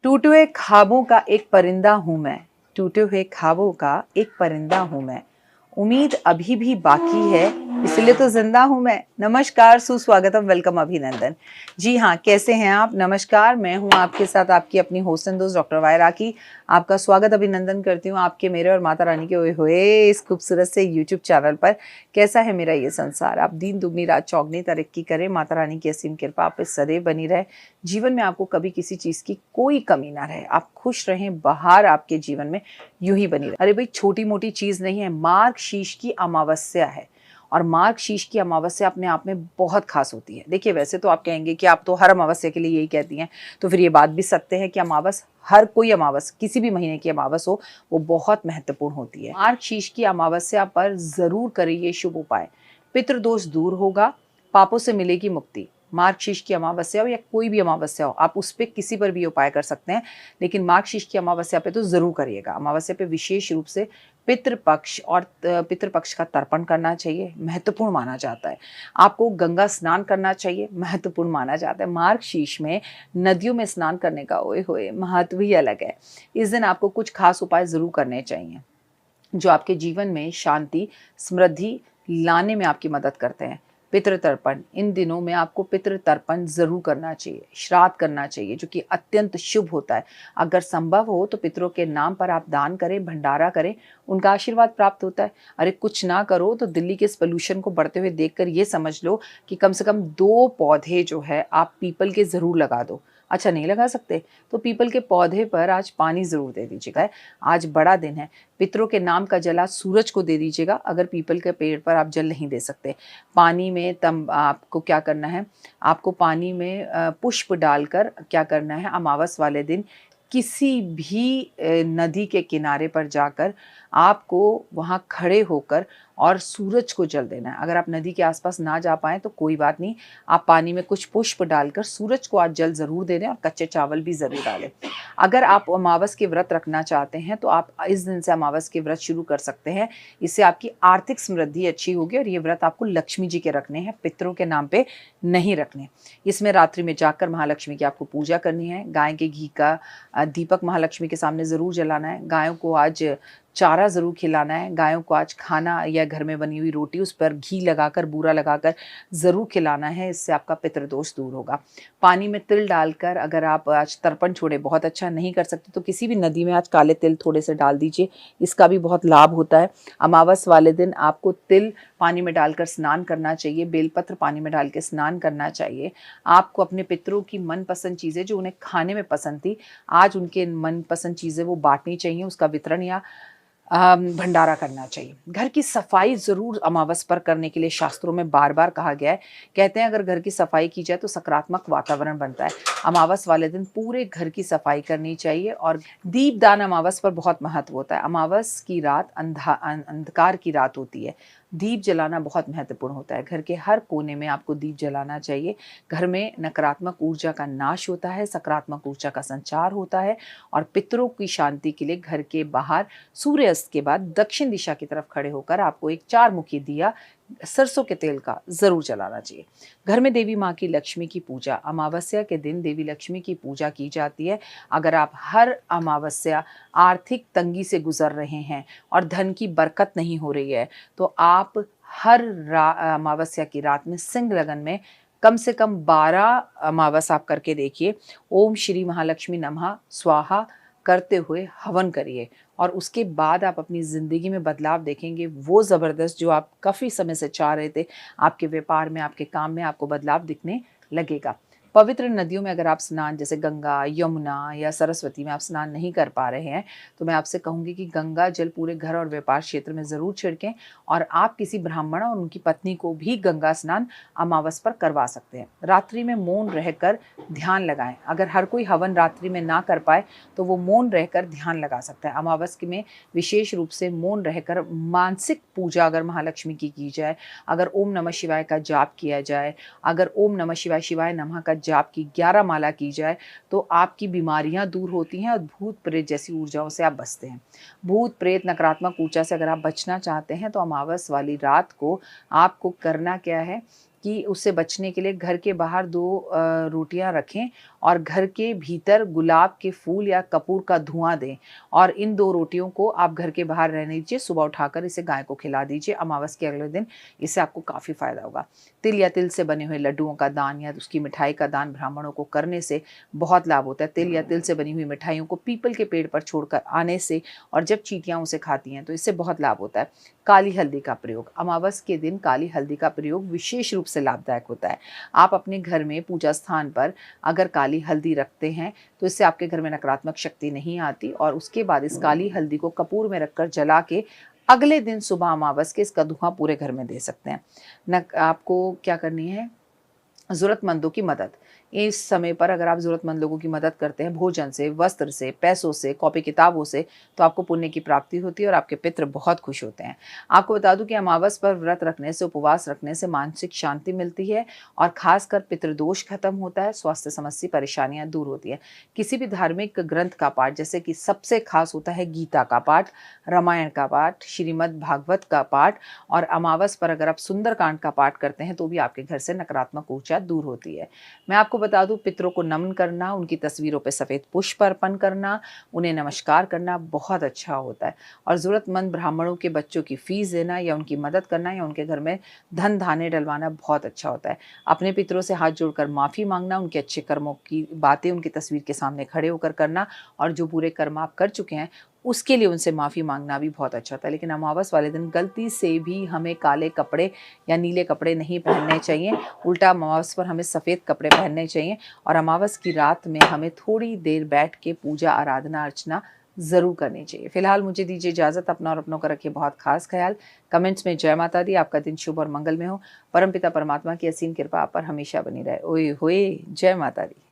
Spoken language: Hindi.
टूटे हुए ख्वाबों का एक परिंदा हूँ मैं, टूटे हुए ख्वाबों का एक परिंदा हूँ मैं, उम्मीद अभी भी बाकी है इसलिए तो जिंदा हूँ मैं। नमस्कार, सुस्वागतम, वेलकम, अभिनंदन। जी हाँ, कैसे हैं आप? नमस्कार, मैं हूँ आपके साथ आपकी अपनी होस्ट एंड दोस्त डॉक्टर वाई राखी। आपका स्वागत अभिनंदन करती हूँ आपके, मेरे और माता रानी के हुए हुए इस खूबसूरत से यूट्यूब चैनल पर। कैसा है मेरा ये संसार? आप दिन दुगनी रात चौगनी तरक्की करें, माता रानी की असीम कृपा आप पे सदैव बनी रहे। जीवन में आपको कभी किसी चीज़ की कोई कमी ना रहे, आप खुश रहें, बाहर आपके जीवन में यूं ही बनी रहे। अरे भाई, छोटी मोटी चीज़ नहीं है, मार्गशीर्ष की अमावस्या है और मार्गशीर्ष की अमावस्या अपने आप में बहुत खास होती है। देखिए, वैसे तो आप कहेंगे कि आप तो हर अमावस्या के लिए यही कहती हैं, तो फिर ये बात भी सत्य है कि अमावस, हर कोई अमावस, किसी भी महीने की अमावस हो, वो बहुत महत्वपूर्ण होती है। मार्गशीर्ष की अमावस्या पर जरूर करें ये शुभ उपाय। पितृदोष दूर होगा, पापों से मिलेगी मुक्ति। मार्गशीर्ष की अमावस्या हो या कोई भी अमावस्या हो, आप उस पर किसी पर भी उपाय कर सकते हैं, लेकिन मार्गशीर्ष की अमावस्या पे तो जरूर करिएगा। अमावस्या पे विशेष रूप से पितृपक्ष और पितृपक्ष का तर्पण करना चाहिए, महत्वपूर्ण माना जाता है। आपको गंगा स्नान करना चाहिए, महत्वपूर्ण माना जाता है। मार्गशीर्ष में नदियों में स्नान करने का ओए होए महत्व ही अलग है। इस दिन आपको कुछ खास उपाय जरूर करने चाहिए जो आपके जीवन में शांति, समृद्धि लाने में आपकी मदद करते हैं। पितृ तर्पण, इन दिनों में आपको पितृ तर्पण जरूर करना चाहिए, श्राद्ध करना चाहिए, जो कि अत्यंत शुभ होता है। अगर संभव हो तो पितरों के नाम पर आप दान करें, भंडारा करें, उनका आशीर्वाद प्राप्त होता है। अरे कुछ ना करो तो दिल्ली के इस पोल्यूशन को बढ़ते हुए देखकर ये समझ लो कि कम से कम 2 पौधे जो है आप पीपल के जरूर लगा दो। अच्छा, नहीं लगा सकते तो पीपल के पौधे पर आज पानी जरूर दे दीजिएगा। आज बड़ा दिन है, पितरों के नाम का जल आज सूरज को दे दीजिएगा। अगर पीपल के पेड़ पर आप जल नहीं दे सकते, पानी में तब आपको क्या करना है, आपको पानी में पुष्प डालकर क्या करना है, अमावस वाले दिन किसी भी नदी के किनारे पर जाकर आपको वहाँ खड़े होकर और सूरज को जल देना है। अगर आप नदी के आसपास ना जा पाएँ तो कोई बात नहीं, आप पानी में कुछ पुष्प डालकर सूरज को आज जल ज़रूर दे दें और कच्चे चावल भी ज़रूर डालें। अगर आप अमावस के व्रत रखना चाहते हैं तो आप इस दिन से अमावस के व्रत शुरू कर सकते हैं। इससे आपकी आर्थिक समृद्धि अच्छी होगी और ये व्रत आपको लक्ष्मी जी के रखने हैं, पितरों के नाम पे नहीं रखने। इसमें रात्रि में जाकर महालक्ष्मी की आपको पूजा करनी है। गाय के घी का दीपक महालक्ष्मी के सामने ज़रूर जलाना है। गायों को आज चारा ज़रूर खिलाना है। गायों को आज खाना या घर में बनी हुई रोटी उस पर घी लगाकर, बूरा लगाकर ज़रूर खिलाना है। इससे आपका पितृदोष दूर होगा। पानी में तिल डालकर अगर आप आज तर्पण छोड़े, बहुत अच्छा, नहीं कर सकते तो किसी भी नदी में आज काले तिल थोड़े से डाल दीजिए, इसका भी बहुत लाभ होता है। अमावस वाले दिन आपको तिल पानी में डालकर स्नान करना चाहिए, बेलपत्र पानी में डाल के स्नान करना चाहिए। आपको अपने पितरों की मनपसंद चीज़ें जो उन्हें खाने में पसंद थी, आज उनके मनपसंद चीज़ें वो बांटनी चाहिए, उसका वितरण या भंडारा करना चाहिए। घर की सफाई जरूर अमावस पर करने के लिए शास्त्रों में बार बार कहा गया है। कहते हैं अगर घर की सफाई की जाए तो सकारात्मक वातावरण बनता है। अमावस वाले दिन पूरे घर की सफाई करनी चाहिए और दीपदान अमावस पर बहुत महत्व होता है। अमावस की रात अंधकार की रात होती है। दीप जलाना बहुत महत्वपूर्ण होता है। घर के हर कोने में आपको दीप जलाना चाहिए। घर में नकारात्मक ऊर्जा का नाश होता है, सकारात्मक ऊर्जा का संचार होता है और पितरों की शांति के लिए घर के बाहर सूर्यास्त के बाद दक्षिण दिशा की तरफ खड़े होकर आपको एक 4 मुखी दिया सरसों के तेल का जरूर जलाना चाहिए। घर में देवी माँ की लक्ष्मी की पूजा, अमावस्या के दिन देवी लक्ष्मी की पूजा की जाती है। अगर आप हर अमावस्या आर्थिक तंगी से गुजर रहे हैं और धन की बरकत नहीं हो रही है तो आप हर अमावस्या की रात में सिंह लगन में कम से कम 12 अमावस आप करके देखिए। ओम श्री महालक्ष्मी नमः स्वाहा करते हुए हवन करिए और उसके बाद आप अपनी ज़िंदगी में बदलाव देखेंगे, वो ज़बरदस्त जो आप काफ़ी समय से चाह रहे थे। आपके व्यापार में, आपके काम में आपको बदलाव दिखने लगेगा। पवित्र नदियों में अगर आप स्नान, जैसे गंगा, यमुना या सरस्वती में आप स्नान नहीं कर पा रहे हैं तो मैं आपसे कहूँगी कि गंगा जल पूरे घर और व्यापार क्षेत्र में ज़रूर छिड़कें और आप किसी ब्राह्मण और उनकी पत्नी को भी गंगा स्नान अमावस पर करवा सकते हैं। रात्रि में मौन रहकर ध्यान लगाएं। अगर हर कोई हवन रात्रि में ना कर पाए तो वो मौन रहकर ध्यान लगा सकता है। अमावस में विशेष रूप से मौन रहकर मानसिक पूजा अगर महालक्ष्मी की जाए, अगर ओम नमः शिवाय का जाप किया जाए, अगर ओम नमः शिवाय शिवाय नमः का जाप की 11 माला की जाए तो आपकी बीमारियां दूर होती हैं और भूत प्रेत जैसी ऊर्जाओं से आप बचते हैं। भूत प्रेत नकारात्मक ऊर्जा से अगर आप बचना चाहते हैं तो अमावस वाली रात को आपको करना क्या है कि उससे बचने के लिए घर के बाहर 2 रोटियां रखें और घर के भीतर गुलाब के फूल या कपूर का धुआं दें और इन 2 रोटियों को आप घर के बाहर रहने दीजिए। सुबह उठाकर इसे गाय को खिला दीजिए अमावस के अगले दिन, इससे आपको काफ़ी फ़ायदा होगा। तिल या तिल से बने हुए लड्डुओं का दान या उसकी मिठाई का दान ब्राह्मणों को करने से बहुत लाभ होता है। तिल या तिल से बनी हुई मिठाइयों को पीपल के पेड़ पर छोड़कर आने से और जब चींटियाँ उसे खाती हैं तो इससे बहुत लाभ होता है। काली हल्दी का प्रयोग, अमावस के दिन काली हल्दी का प्रयोग विशेष रूप से लाभदायक होता है। आप अपने घर में पूजा स्थान पर अगर काली हल्दी रखते हैं तो इससे आपके घर में नकारात्मक शक्ति नहीं आती और उसके बाद इस काली हल्दी को कपूर में रखकर जला के अगले दिन सुबह अमावस के इसका धुआं पूरे घर में दे सकते हैं। आपको क्या करनी है, ज़रूरतमंदों की मदद। इस समय पर अगर आप ज़रूरतमंद लोगों की मदद करते हैं भोजन से, वस्त्र से, पैसों से, कॉपी किताबों से, तो आपको पुण्य की प्राप्ति होती है और आपके पितृ बहुत खुश होते हैं। आपको बता दूं कि अमावस पर व्रत रखने से, उपवास रखने से मानसिक शांति मिलती है और खासकर पितृदोष खत्म होता है, स्वास्थ्य समस्या परेशानियां दूर होती है। किसी भी धार्मिक ग्रंथ का पाठ, जैसे कि सबसे खास होता है गीता का पाठ, रामायण का पाठ, श्रीमद् भागवत का पाठ और अमावस पर अगर आप सुंदरकांड का पाठ करते हैं तो भी आपके घर से नकारात्मक ऊर्जा दूर होती है। मैं आपको बता दूं, पितरों को नमन करना, उनकी तस्वीरों पर सफ़ेद पुष्प अर्पण करना, उन्हें नमस्कार करना बहुत अच्छा होता है और ज़रूरतमंद ब्राह्मणों के बच्चों की फ़ीस देना या उनकी मदद करना या उनके घर में धन धान्य डलवाना बहुत अच्छा होता है। अपने पितरों से हाथ जोड़कर माफ़ी मांगना, उनके अच्छे कर्मों की बातें उनकी तस्वीर के सामने खड़े होकर करना और जो बुरे कर्म आप कर चुके हैं उसके लिए उनसे माफ़ी मांगना भी बहुत अच्छा होता है। लेकिन अमावस वाले दिन गलती से भी हमें काले कपड़े या नीले कपड़े नहीं पहनने चाहिए, उल्टा अमावस पर हमें सफ़ेद कपड़े पहनने चाहिए और अमावस की रात में हमें थोड़ी देर बैठ के पूजा आराधना अर्चना ज़रूर करनी चाहिए। फिलहाल मुझे दीजिए इजाज़त, अपना और अपनों का रखिए बहुत खास ख्याल। कमेंट्स में जय माता दी। आपका दिन शुभ और मंगल में हो। परमपिता परमात्मा की असीम कृपा आप पर हमेशा बनी रहे। ओए होए, जय माता दी।